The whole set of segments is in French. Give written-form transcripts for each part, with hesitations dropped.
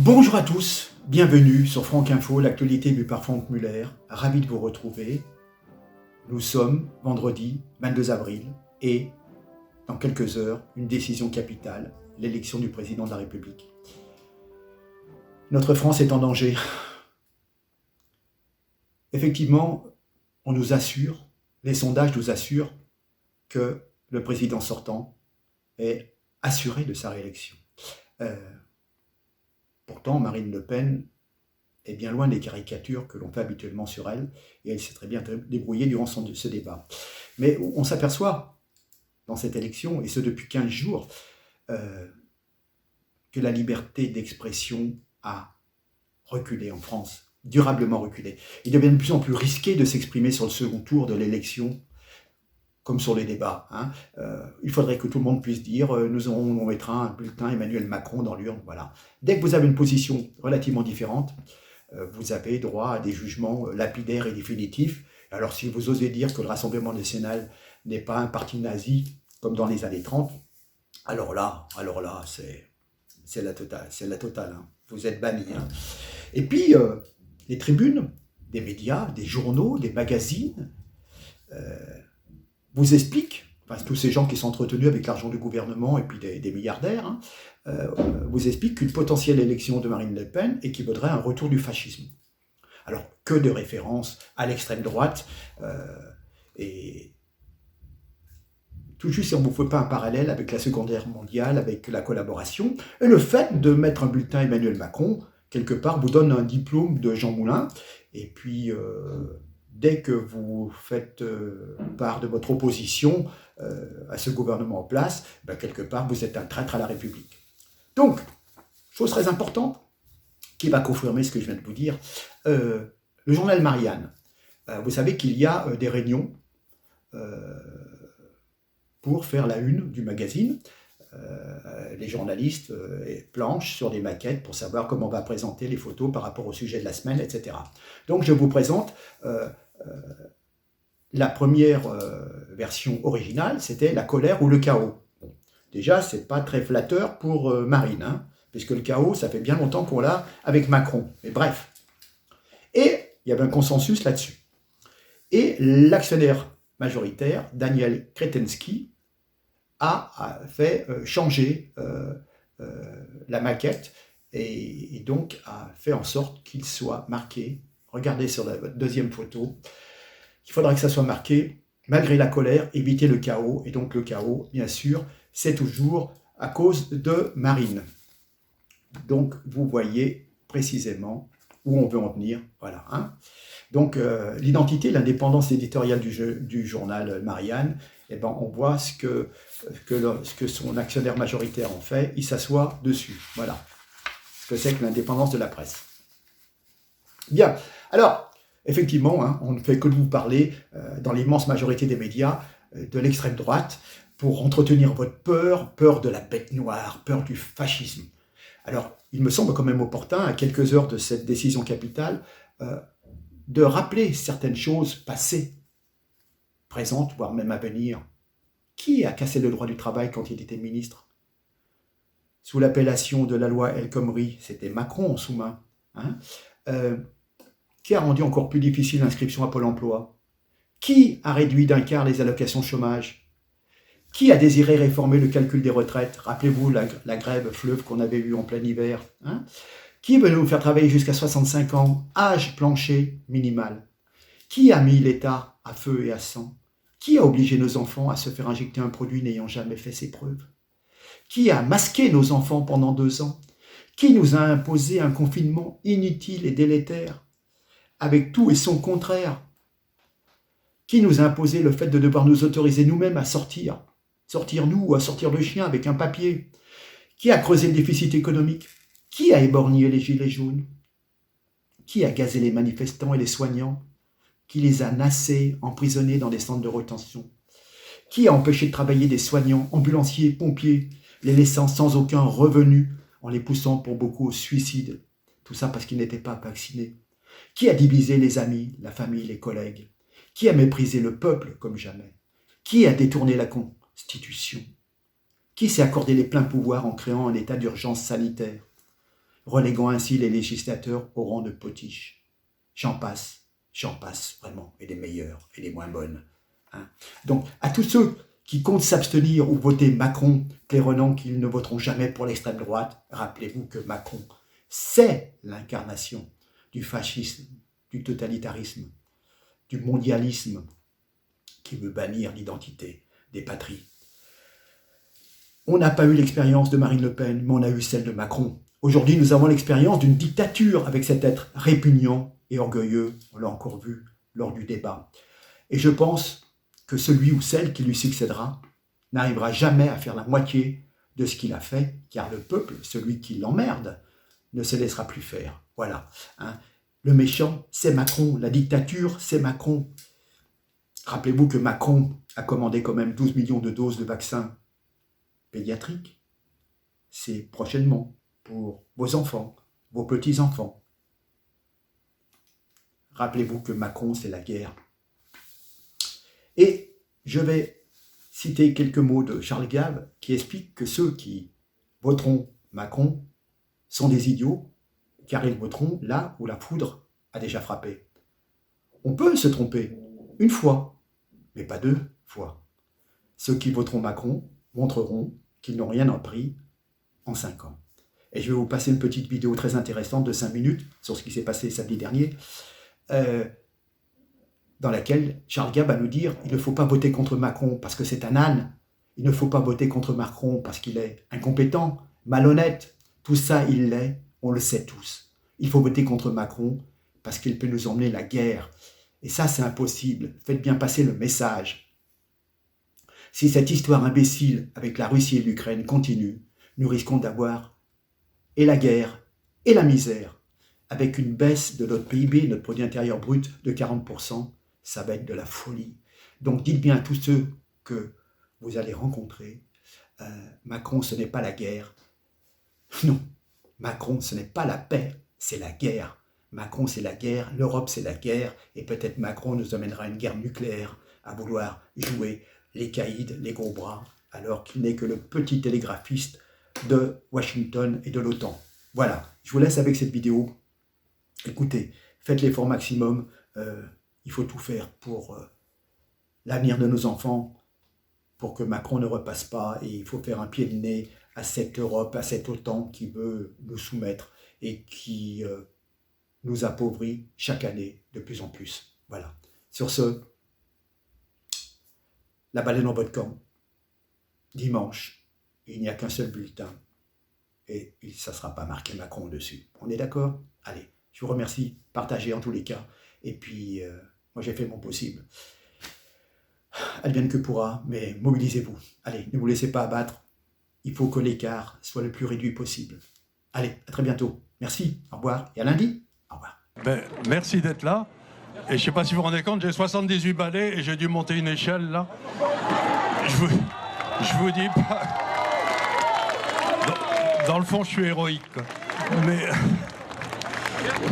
Bonjour à tous, bienvenue sur Franck Info, l'actualité vue par Franck Muller. Ravi de vous retrouver. Nous sommes vendredi 22 avril et dans quelques heures, une décision capitale, l'élection du président de la République. Notre France est en danger. Effectivement, on nous assure, les sondages nous assurent que le président sortant est assuré de sa réélection. Pourtant, Marine Le Pen est bien loin des caricatures que l'on fait habituellement sur elle, et elle s'est très bien débrouillée durant ce débat. Mais on s'aperçoit dans cette élection, et ce depuis 15 jours, que la liberté d'expression a reculé en France, durablement reculé. Il devient de plus en plus risqué de s'exprimer sur le second tour de l'élection, comme sur les débats. Il faudrait que tout le monde puisse dire on mettra un bulletin Emmanuel Macron dans l'urne. Voilà. Dès que vous avez une position relativement différente, vous avez droit à des jugements lapidaires et définitifs. Alors si vous osez dire que le Rassemblement national n'est pas un parti nazi comme dans les années 30, alors là c'est la totale. Vous êtes banni. Et puis les tribunes des médias, des journaux, des magazines vous expliquent, tous ces gens qui sont entretenus avec l'argent du gouvernement et puis des milliardaires, vous expliquent qu'une potentielle élection de Marine Le Pen équivaudrait à un retour du fascisme. Alors, que de références à l'extrême droite, et tout juste si on ne vous fait pas un parallèle avec la Seconde Guerre mondiale, avec la collaboration, et le fait de mettre un bulletin Emmanuel Macron, quelque part, vous donne un diplôme de Jean Moulin, et puis dès que vous faites part de votre opposition à ce gouvernement en place, quelque part, vous êtes un traître à la République. Donc, chose très importante, qui va confirmer ce que je viens de vous dire, le journal Marianne. Vous savez qu'il y a des réunions pour faire la une du magazine. Les journalistes planchent sur des maquettes pour savoir comment on va présenter les photos par rapport au sujet de la semaine, etc. Donc, je vous présente la première version originale, c'était la colère ou le chaos. Bon, déjà, ce n'est pas très flatteur pour Marine, puisque le chaos, ça fait bien longtemps qu'on l'a avec Macron. Mais bref. Et il y avait un consensus là-dessus. Et l'actionnaire majoritaire, Daniel Kretinsky, a fait changer la maquette et donc a fait en sorte qu'il soit marqué. Regardez sur la deuxième photo. Il faudra que ça soit marqué, malgré la colère, éviter le chaos. Et donc le chaos, bien sûr, c'est toujours à cause de Marine. Donc vous voyez précisément où on veut en venir. Voilà. Donc l'identité, l'indépendance éditoriale du journal Marianne, on voit ce que son actionnaire majoritaire en fait. Il s'assoit dessus. Voilà. Ce que c'est que l'indépendance de la presse. Bien. Alors, effectivement, on ne fait que vous parler, dans l'immense majorité des médias, de l'extrême droite, pour entretenir votre peur de la bête noire, peur du fascisme. Alors, il me semble quand même opportun, à quelques heures de cette décision capitale, de rappeler certaines choses passées, présentes, voire même à venir. Qui a cassé le droit du travail quand il était ministre? Sous l'appellation de la loi El Khomri, c'était Macron en sous-main. Qui a rendu encore plus difficile l'inscription à Pôle emploi? Qui a réduit d'un quart les allocations chômage? Qui a désiré réformer le calcul des retraites? Rappelez-vous la grève fleuve qu'on avait eue en plein hiver. Qui veut nous faire travailler jusqu'à 65 ans, âge plancher minimal? Qui a mis l'État à feu et à sang? Qui a obligé nos enfants à se faire injecter un produit n'ayant jamais fait ses preuves? Qui a masqué nos enfants pendant 2 ans? Qui nous a imposé un confinement inutile et délétère, avec tout et son contraire? Qui nous a imposé le fait de devoir nous autoriser nous-mêmes à sortir nous ou à sortir le chien avec un papier? Qui a creusé le déficit économique? Qui a éborgné les gilets jaunes? Qui a gazé les manifestants et les soignants? Qui les a nassés, emprisonnés dans des centres de rétention? Qui a empêché de travailler des soignants, ambulanciers, pompiers, les laissant sans aucun revenu, en les poussant pour beaucoup au suicide? Tout ça parce qu'ils n'étaient pas vaccinés. Qui a divisé les amis, la famille, les collègues? Qui a méprisé le peuple comme jamais? Qui a détourné la Constitution? Qui s'est accordé les pleins pouvoirs en créant un état d'urgence sanitaire? reléguant ainsi les législateurs au rang de potiches. J'en passe vraiment, et les meilleures, et les moins bonnes. Hein. Donc, à tous ceux qui comptent s'abstenir ou voter Macron, claironnant qu'ils ne voteront jamais pour l'extrême droite, rappelez-vous que Macron, c'est l'incarnation du fascisme, du totalitarisme, du mondialisme qui veut bannir l'identité des patries. On n'a pas eu l'expérience de Marine Le Pen, mais on a eu celle de Macron. Aujourd'hui, nous avons l'expérience d'une dictature avec cet être répugnant et orgueilleux, on l'a encore vu lors du débat. Et je pense que celui ou celle qui lui succédera n'arrivera jamais à faire la moitié de ce qu'il a fait, car le peuple, celui qui l'emmerde, ne se laissera plus faire. Voilà. Hein. Le méchant, c'est Macron. La dictature, c'est Macron. Rappelez-vous que Macron a commandé quand même 12 millions de doses de vaccins pédiatriques. C'est prochainement pour vos enfants, vos petits-enfants. Rappelez-vous que Macron, c'est la guerre. Et je vais citer quelques mots de Charles Gave qui explique que ceux qui voteront Macron sont des idiots, car ils voteront là où la foudre a déjà frappé. On peut se tromper une fois, mais pas deux fois. Ceux qui voteront Macron montreront qu'ils n'ont rien appris en 5 ans. Et je vais vous passer une petite vidéo très intéressante de 5 minutes sur ce qui s'est passé samedi dernier, dans laquelle Charles Gave va nous dire il ne faut pas voter contre Macron parce que c'est un âne, il ne faut pas voter contre Macron parce qu'il est incompétent, malhonnête, tout ça il l'est, on le sait tous. Il faut voter contre Macron parce qu'il peut nous emmener la guerre. Et ça c'est impossible, faites bien passer le message. Si cette histoire imbécile avec la Russie et l'Ukraine continue, nous risquons d'avoir et la guerre et la misère, avec une baisse de notre PIB, notre produit intérieur brut, de 40%, ça va être de la folie. Donc dites bien à tous ceux que vous allez rencontrer, Macron, ce n'est pas la guerre. Non, Macron, ce n'est pas la paix, c'est la guerre. Macron, c'est la guerre, l'Europe, c'est la guerre, et peut-être Macron nous amènera à une guerre nucléaire, à vouloir jouer les caïds, les gros bras, alors qu'il n'est que le petit télégraphiste de Washington et de l'OTAN. Voilà, je vous laisse avec cette vidéo. Écoutez, faites l'effort maximum, il faut tout faire pour l'avenir de nos enfants, pour que Macron ne repasse pas, et il faut faire un pied de nez à cette Europe, à cette OTAN qui veut nous soumettre et qui nous appauvrit chaque année de plus en plus. Voilà. Sur ce, la balle est dans votre camp. Dimanche, il n'y a qu'un seul bulletin et ça ne sera pas marqué Macron dessus. On est d'accord? Allez, je vous remercie. Partagez en tous les cas. Et puis, moi j'ai fait mon possible. Advienne que pourra, mais mobilisez-vous. Allez, ne vous laissez pas abattre. Il faut que l'écart soit le plus réduit possible. Allez, à très bientôt. Merci, au revoir et à lundi. Au revoir. Merci d'être là. Et je ne sais pas si vous vous rendez compte, j'ai 78 balais et j'ai dû monter une échelle là. Je vous dis pas... Dans le fond, je suis héroïque, quoi. Mais...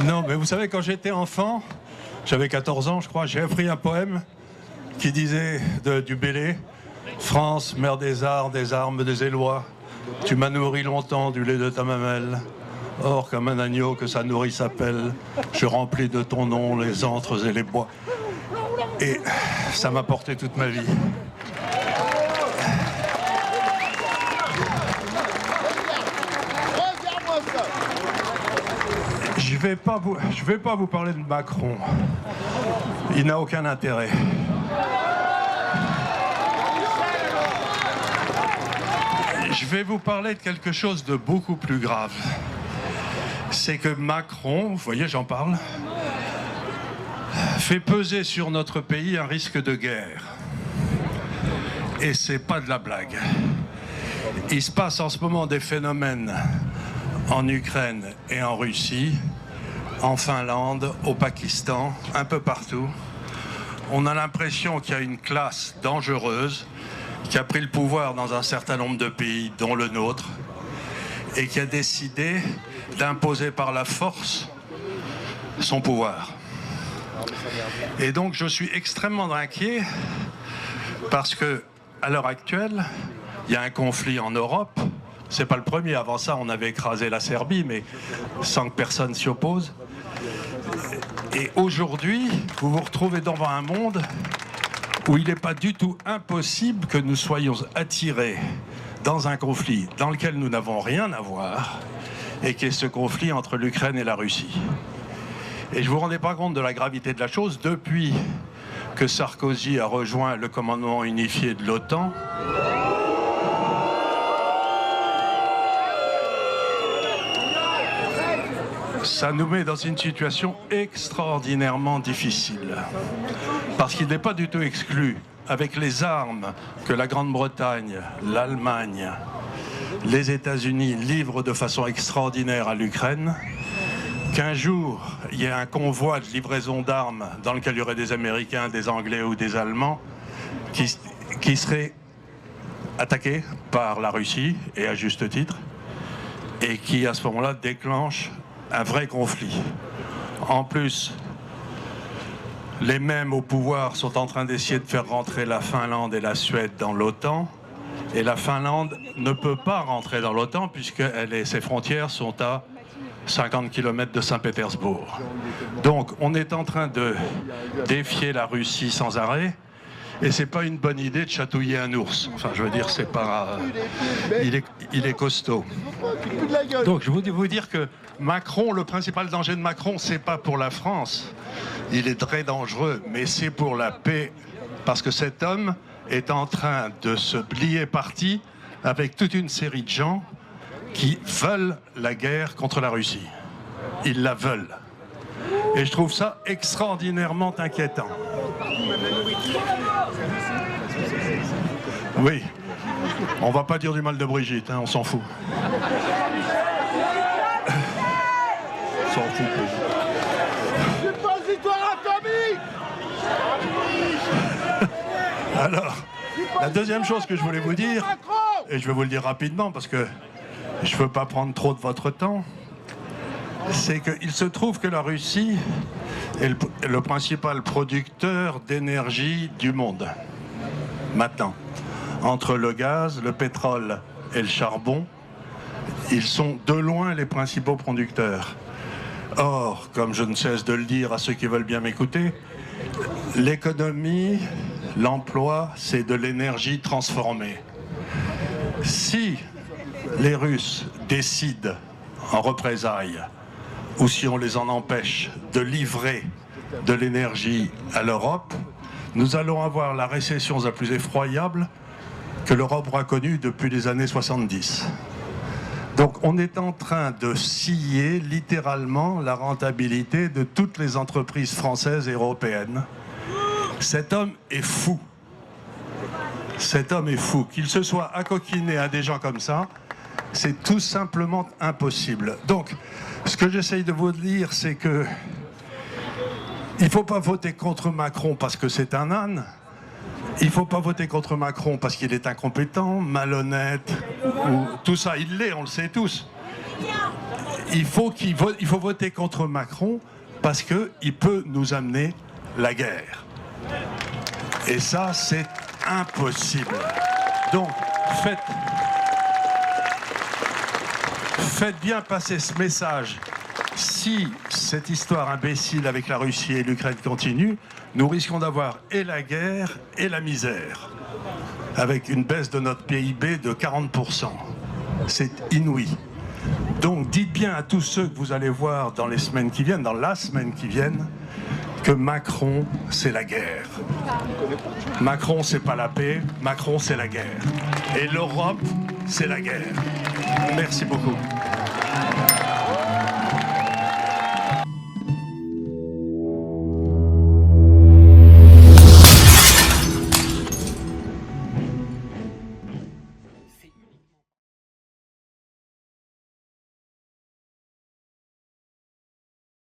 Non, mais vous savez, quand j'étais enfant, j'avais 14 ans, je crois, j'ai appris un poème qui disait du Bellay: France, mère des arts, des armes, des élois, tu m'as nourri longtemps du lait de ta mamelle. Or, comme un agneau que sa nourrice appelle, je remplis de ton nom les antres et les bois. Et ça m'a porté toute ma vie. Je vais pas vous parler de Macron. Il n'a aucun intérêt. Je vais vous parler de quelque chose de beaucoup plus grave. C'est que Macron, vous voyez, j'en parle, fait peser sur notre pays un risque de guerre. Et c'est pas de la blague. Il se passe en ce moment des phénomènes en Ukraine et en Russie, en Finlande, au Pakistan, un peu partout. On a l'impression qu'il y a une classe dangereuse qui a pris le pouvoir dans un certain nombre de pays, dont le nôtre, et qui a décidé d'imposer par la force son pouvoir. Et donc je suis extrêmement inquiet parce que, à l'heure actuelle, il y a un conflit en Europe, c'est pas le premier. Avant ça, on avait écrasé la Serbie, mais sans que personne s'y oppose. Et aujourd'hui, vous vous retrouvez devant un monde où il n'est pas du tout impossible que nous soyons attirés dans un conflit dans lequel nous n'avons rien à voir, et qui est ce conflit entre l'Ukraine et la Russie. Et je ne vous rendais pas compte de la gravité de la chose depuis que Sarkozy a rejoint le commandement unifié de l'OTAN. Ça nous met dans une situation extraordinairement difficile. Parce qu'il n'est pas du tout exclu, avec les armes que la Grande-Bretagne, l'Allemagne, les États-Unis livrent de façon extraordinaire à l'Ukraine, qu'un jour, il y ait un convoi de livraison d'armes dans lequel il y aurait des Américains, des Anglais ou des Allemands qui seraient attaqués par la Russie, et à juste titre, et qui, à ce moment-là, déclenche un vrai conflit. En plus, les mêmes au pouvoir sont en train d'essayer de faire rentrer la Finlande et la Suède dans l'OTAN, et la Finlande ne peut pas rentrer dans l'OTAN puisque ses frontières sont à 50 km de Saint-Pétersbourg. Donc on est en train de défier la Russie sans arrêt, et c'est pas une bonne idée de chatouiller un ours. Enfin, je veux dire, c'est pas... il est costaud. Donc je veux vous dire que Macron, le principal danger de Macron, c'est pas pour la France. Il est très dangereux, mais c'est pour la paix. Parce que cet homme est en train de se plier parti avec toute une série de gens qui veulent la guerre contre la Russie. Ils la veulent. Et je trouve ça extraordinairement inquiétant. Oui, on va pas dire du mal de Brigitte, hein, on s'en fout. On s'en fout. C'est pas une histoire atomique. Alors, la deuxième chose que je voulais vous dire, et je vais vous le dire rapidement parce que je ne veux pas prendre trop de votre temps, c'est qu'il se trouve que la Russie est le principal producteur d'énergie du monde. Maintenant, entre le gaz, le pétrole et le charbon, ils sont de loin les principaux producteurs. Or, comme je ne cesse de le dire à ceux qui veulent bien m'écouter, l'économie, l'emploi, c'est de l'énergie transformée. Si les Russes décident en représailles, ou si on les en empêche de livrer de l'énergie à l'Europe, nous allons avoir la récession la plus effroyable que l'Europe aura connue depuis les années 70. Donc on est en train de scier littéralement la rentabilité de toutes les entreprises françaises et européennes. Cet homme est fou. Cet homme est fou. Qu'il se soit accoquiné à des gens comme ça, c'est tout simplement impossible. Donc, ce que j'essaye de vous dire, c'est que il ne faut pas voter contre Macron parce que c'est un âne. Il ne faut pas voter contre Macron parce qu'il est incompétent, malhonnête, ou tout ça. Il l'est, on le sait tous. Il faut voter contre Macron parce qu'il peut nous amener la guerre. Et ça, c'est impossible. Donc, faites bien passer ce message. Si cette histoire imbécile avec la Russie et l'Ukraine continue, nous risquons d'avoir et la guerre et la misère, avec une baisse de notre PIB de 40%. C'est inouï. Donc dites bien à tous ceux que vous allez voir dans les semaines qui viennent, dans la semaine qui vienne, que Macron, c'est la guerre. Macron, c'est pas la paix, Macron, c'est la guerre. Et l'Europe, c'est la guerre. Merci beaucoup.